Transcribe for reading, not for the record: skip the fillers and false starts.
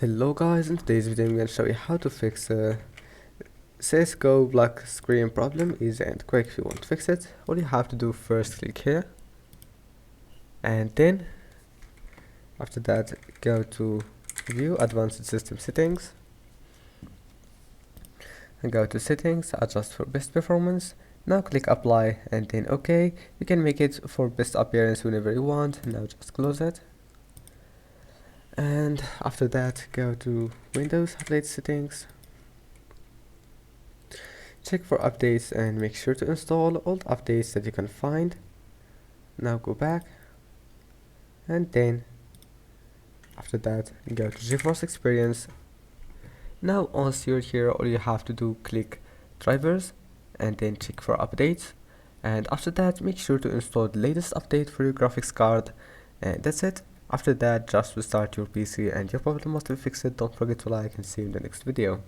Hello guys, in today's video I'm going to show you how to fix CSGO black screen problem. Easy and quick. If you want to fix it, all you have to do, first click here, and then after that go to view advanced system settings and go to settings, adjust for best performance. Now click apply and then OK. You can make it for best appearance whenever you want. Now just close it. And after that go to Windows update settings, check for updates and make sure to install all the updates that you can find. Now go back and then after that go to GeForce Experience. Now once you're here, all you have to do, click drivers and then check for updates, and after that make sure to install the latest update for your graphics card, and that's it. After that, just restart your PC and your problem must be fixed. Don't forget to like and see you in the next video.